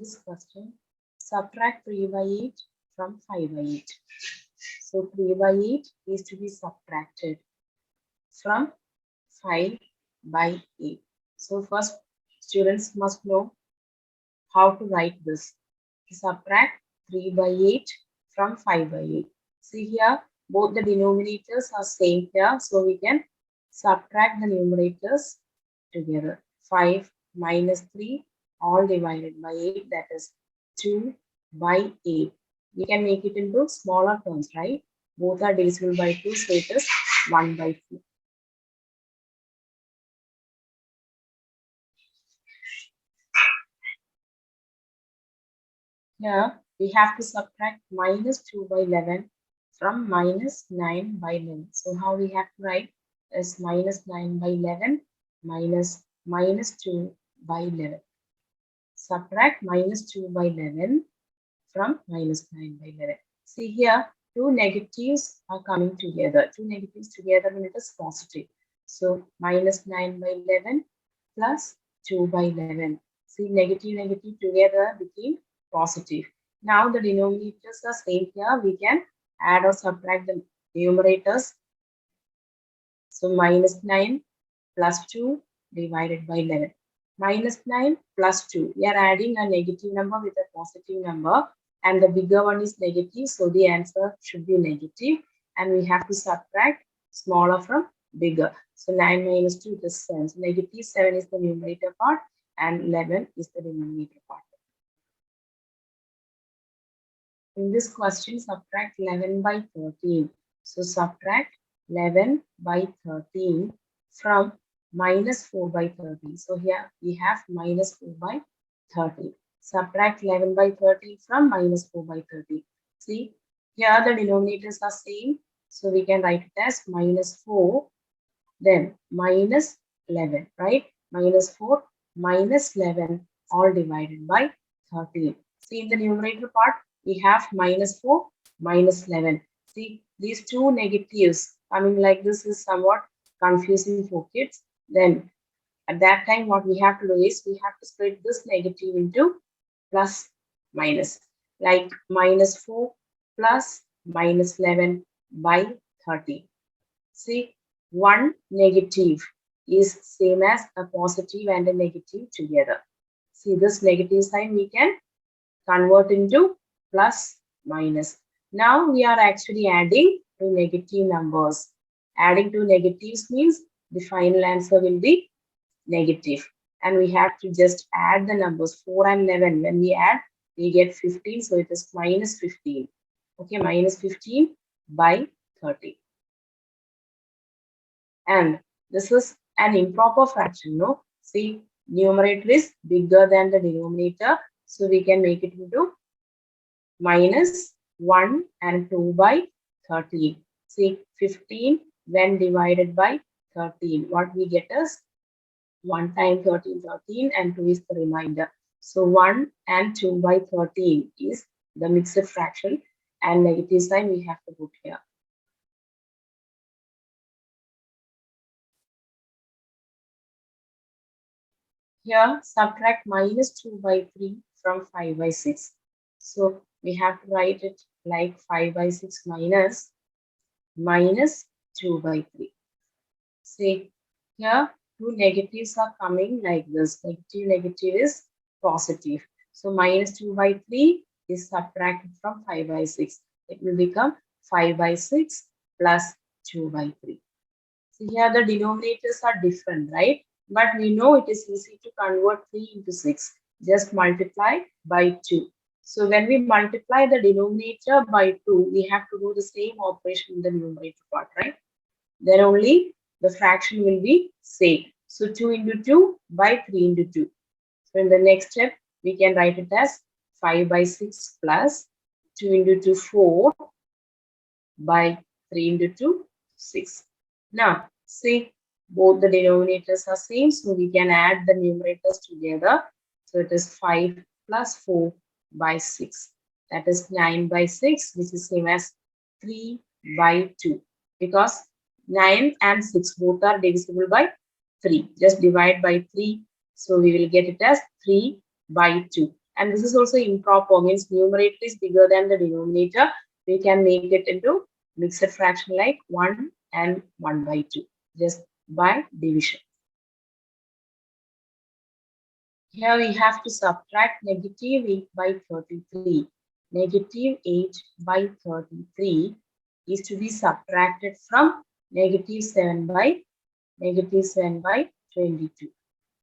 this question, subtract 3 by 8 from 5 by 8. So 3 by 8 is to be subtracted from 5 by 8. So first, students must know how to write this. Subtract 3 by 8 from 5 by 8. See here, both the denominators are same here, so we can subtract the numerators together. 5 minus 3 all divided by 8, that is 2 by 8. We can make it into smaller terms, right? Both are divisible by 2, so it is 1 by 4. Here we have to subtract minus 2 by 11 from minus 9 by 11. So how we have to write is minus 9 by 11 minus 2 by 11. Subtract minus 2 by 11 from minus 9 by 11. See here, two negatives are coming together. Two negatives together when it is positive. So minus 9 by 11 plus 2 by 11. See, negative together became positive. Now the denominators are same here. We can add or subtract the numerators. So minus 9 plus 2 divided by 11. Minus 9 plus 2. We are adding a negative number with a positive number. And the bigger one is negative. So the answer should be negative. And we have to subtract smaller from bigger. So 9 minus 2 is 7. So negative 7 is the numerator part. And 11 is the denominator part. In this question, subtract 11 by 13. So subtract 11 by 13 from minus 4 by 13. So here we have minus 4 by 13. Subtract 11 by 13 from minus 4 by 13. See, here the denominators are same. So we can write it as minus 4, then minus 11, right? Minus 4 minus 11 all divided by 13. See, in the numerator part, we have minus 4 minus 11. See, these two negatives coming like this is somewhat confusing for kids. Then at that time, what we have to do is we have to split this negative into plus minus, like minus 4 plus minus 11 by 30. See, one negative is same as a positive and a negative together. See, this negative sign we can convert into plus minus. Now we are actually adding two negative numbers. Adding two negatives means the final answer will be negative. And we have to just add the numbers 4 and 11. When we add, we get 15. So it is minus 15. Okay, minus 15 by 30. And this is an improper fraction, no? See, numerator is bigger than the denominator. So we can make it into minus 1 and 2 by 13. See, 15 when divided by 13. What we get is 1 times 13, 13 and 2 is the remainder. So 1 and 2 by 13 is the mixed fraction and negative sign we have to put here. Here, subtract minus 2 by 3 from 5 by 6. So we have to write it like 5 by 6 minus 2 by 3. See, here two negatives are coming like this. Negative is positive. So minus 2 by 3 is subtracted from 5 by 6. It will become 5 by 6 plus 2 by 3. See, here the denominators are different, right? But we know it is easy to convert 3 into 6. Just multiply by 2. So when we multiply the denominator by 2, we have to do the same operation in the numerator part, right? Then only the fraction will be same. So 2 into 2 by 3 into 2. So in the next step, we can write it as 5 by 6 plus 2 into 2, 4 by 3 into 2, 6. Now, see, both the denominators are same, so we can add the numerators together. So it is 5 plus 4 by 6. That is 9 by 6, which is same as 3 by 2. Because 9 and 6 both are divisible by 3. Just divide by 3. So we will get it as 3 by 2. And this is also improper, means numerator is bigger than the denominator. We can make it into mixed fraction like 1 and 1 by 2 just by division. Here we have to subtract negative 8 by 33. Negative 8 by 33 is to be subtracted from negative 7 by 22.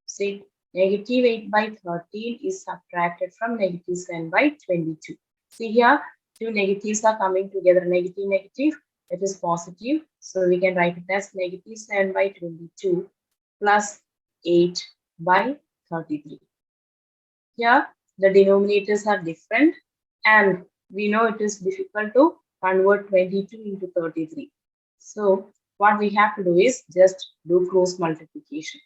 See, negative 8 by 13 is subtracted from negative 7 by 22. See here, two negatives are coming together, negative, negative, it is positive. So we can write it as negative 7 by 22 plus 8 by 33. Here, the denominators are different and we know it is difficult to convert 22 into 33. So what we have to do is just do cross multiplication.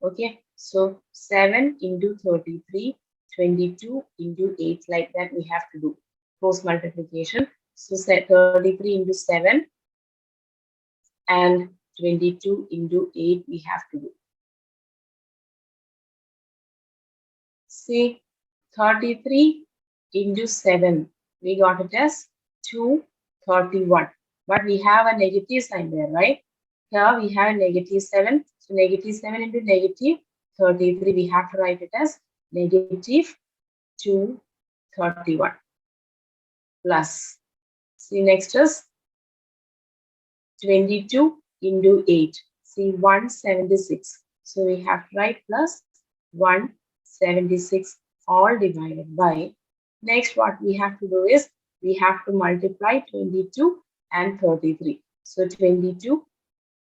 Okay, so 7 into 33, 22 into 8, like that we have to do cross multiplication. So 33 into 7 and 22 into 8 we have to do. See, 33 into 7, we got it as 231. But we have a negative sign there, right? Here we have a negative 7. So negative 7 into negative 33, we have to write it as negative 231 plus. See, next is 22 into 8. See, 176. So we have to write plus 176 all divided by. Next, what we have to do is we have to multiply 22 and 33. So 22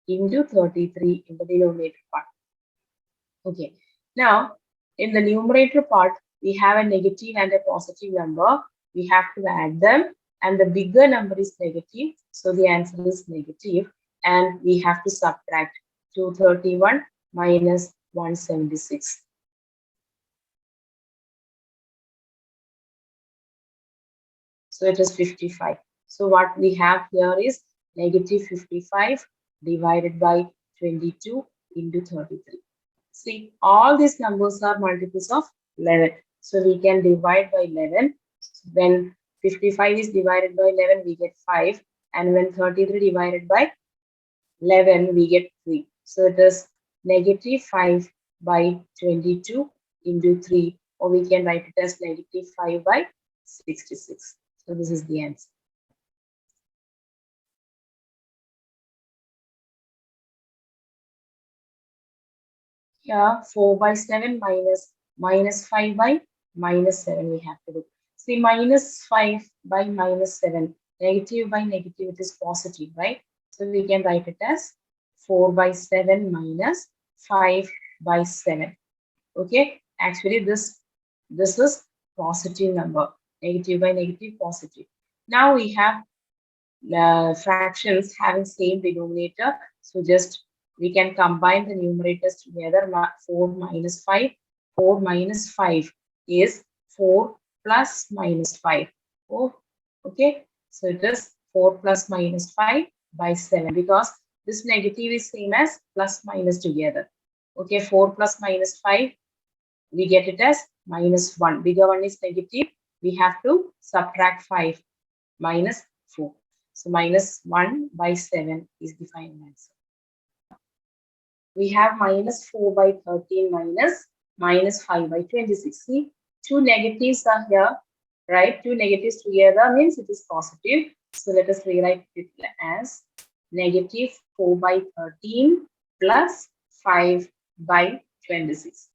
into 33 in the denominator part. Okay. Now, in the numerator part, we have a negative and a positive number. We have to add them, and the bigger number is negative. So the answer is negative, and we have to subtract 231 minus 176. So it is 55. So what we have here is negative 55 divided by 22 into 33. See, all these numbers are multiples of 11. So we can divide by 11. When 55 is divided by 11, we get 5. And when 33 divided by 11, we get 3. So it is negative 5 by 22 into 3. Or we can write it as negative 5 by 66. So this is the answer. Here 4 by 7 minus 5 by minus 7 we have to do. See, minus 5 by minus 7, negative by negative, it is positive, right? So we can write it as 4 by 7 minus 5 by 7. Okay, actually this is positive number. Negative by negative, positive. Now we have fractions having same denominator. So just we can combine the numerators together. 4 minus 5. 4 minus 5 is 4 plus minus 5. Oh, okay. So it is 4 plus minus 5 by 7 because this negative is same as plus minus together. Okay, 4 plus minus 5, we get it as minus 1. Bigger one is negative. We have to subtract 5 minus 4. So minus 1 by 7 is the final answer. We have minus 4 by 13 minus 5 by 26. See, two negatives are here, right? Two negatives together means it is positive. So let us rewrite it as negative 4 by 13 plus 5 by 26.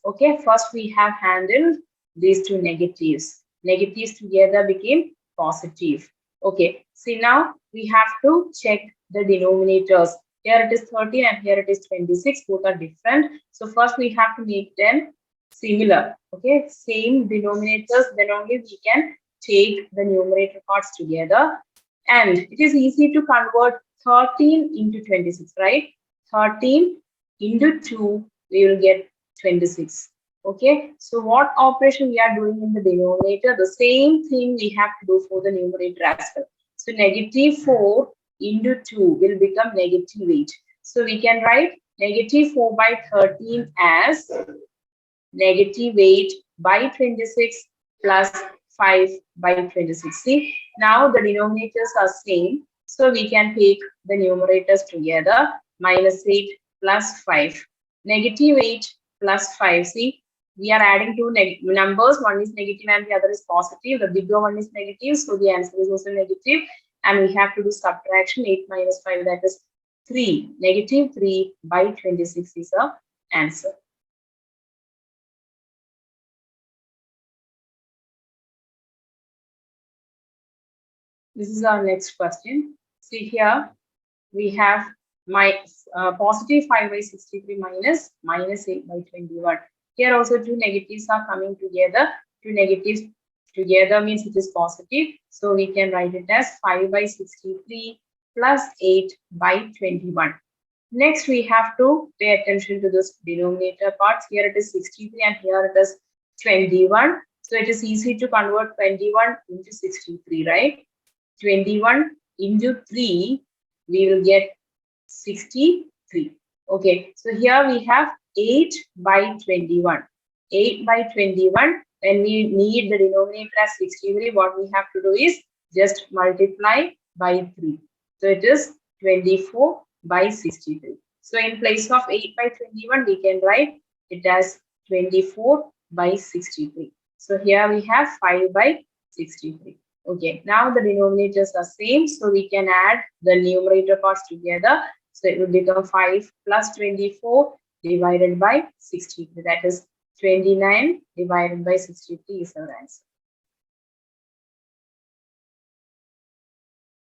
Okay, first we have handled these two negatives. Negatives together became positive. Okay, see now we have to check the denominators. Here it is 13 and here it is 26. Both are different. So first we have to make them similar. Okay, same denominators. Then only we can take the numerator parts together. And it is easy to convert 13 into 26, right? 13 into 2, we will get 26. Okay, so what operation we are doing in the denominator? The same thing we have to do for the numerator as well. So negative 4 into 2 will become negative 8. So we can write negative 4 by 13 as negative 8 by 26 plus 5 by 26. See, now the denominators are same. So we can take the numerators together. Minus 8 plus 5. Negative 8 plus 5. See, we are adding two numbers. One is negative and the other is positive. The bigger one is negative. So the answer is also negative. And we have to do subtraction. 8 minus 5, that is 3. Negative 3 by 26 is our answer. This is our next question. See here, we have my positive 5 by 63 minus 8 by 21. Here also two negatives are coming together. Two negatives together means it is positive. So we can write it as 5 by 63 plus 8 by 21. Next, we have to pay attention to this denominator parts. Here it is 63 and here it is 21. So it is easy to convert 21 into 63, right? 21 into 3, we will get 63. Okay, so here we have 8 by 21. 8 by 21. When we need the denominator as 63, what we have to do is just multiply by 3. So it is 24 by 63. So in place of 8 by 21, we can write it as 24 by 63. So here we have 5 by 63. Okay, now the denominators are same, so we can add the numerator parts together. So it will become 5 plus 24 divided by 63. That is 29 divided by 63 is our answer.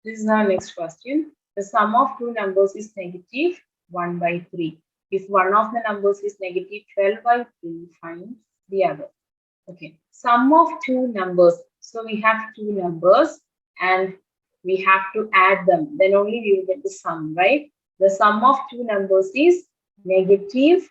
This is our next question. The sum of two numbers is negative 1 by 3. If one of the numbers is negative 12 by 3, find the other. Okay, sum of two numbers. So we have two numbers and we have to add them. Then only we will get the sum, right? The sum of two numbers is negative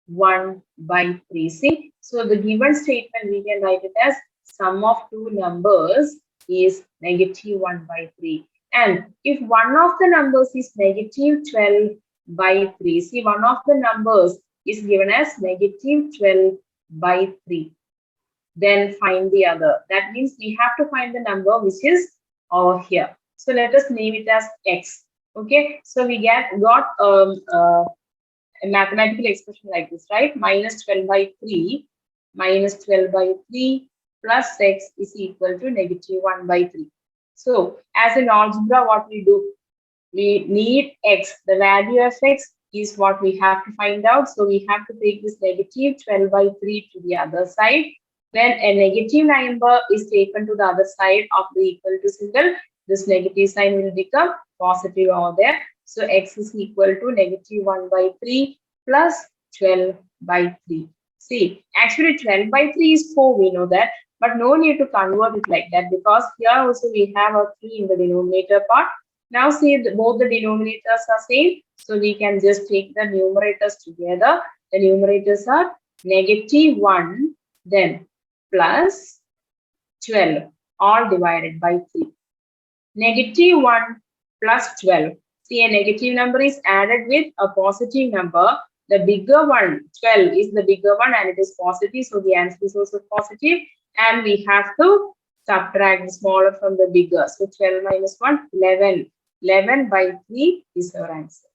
1 by 3. See, so the given statement we can write it as sum of two numbers is negative 1 by 3. And if one of the numbers is negative 12 by 3, see, one of the numbers is given as negative 12 by 3. Then find the other. That means we have to find the number which is over here. So let us name it as x. Okay, so we got a mathematical expression like this, right? Minus 12 by 3 minus 12 by 3 plus x is equal to negative 1 by 3. So as in algebra, what we do? We need x. The value of x is what we have to find out. So we have to take this negative 12 by 3 to the other side. When a negative number is taken to the other side of the equal to symbol, this negative sign will become positive over there. So x is equal to negative 1 by 3 plus 12 by 3. See, actually 12 by 3 is 4, we know that. But no need to convert it like that because here also we have a 3 in the denominator part. Now see, both the denominators are same. So we can just take the numerators together. The numerators are negative 1, then plus 12, all divided by 3. Negative 1 plus 12. See, a negative number is added with a positive number. The bigger one, 12, is the bigger one and it is positive. So the answer is also positive. And we have to subtract the smaller from the bigger. So 12 minus 1, 11. 11 by 3 is our answer.